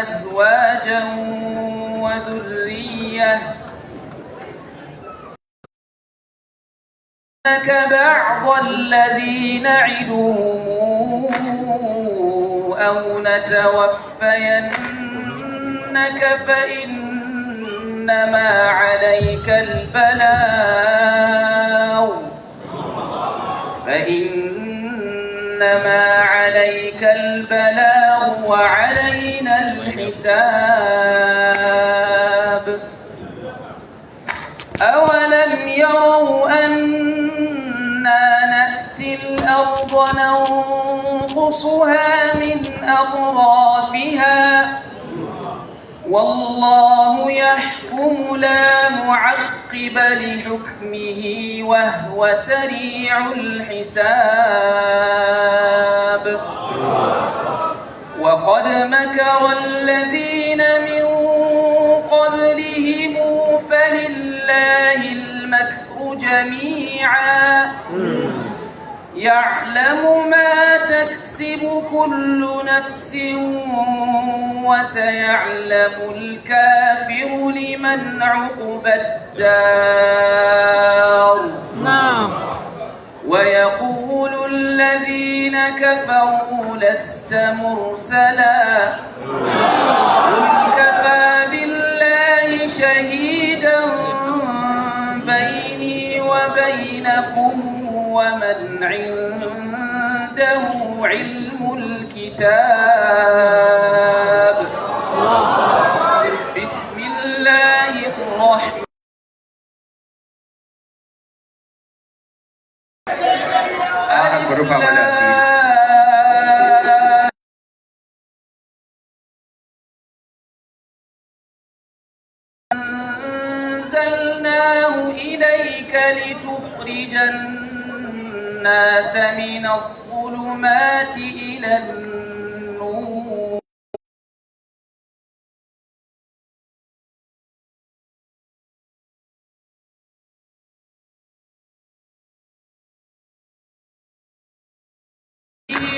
أزواجا وذرية بعض الذي نعدهم أو نتوفينك فإنما عليك البلاغ وعلينا الحساب. أولم يروا أنا نأتي الأرض ننقصها من أطرافها والله يحكم لا معقب لحكمه وهو سريع الحساب. وقد مكر الذين من قبلهم فلله المكر جميعا يعلم ما تكسب كل نفس وسيعلم الكافر لمن عقبى الدار. ويقول الذين كفروا لست مرسلا قل كفى بالله شهيدا بيني وبينكم ومن عنده علم الكتاب. بسم الله الرحمن أنزلناه إليك لتخرج الناس من الظلمات إلى النور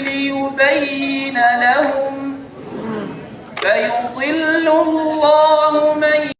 ليبين لهم فيضل الله من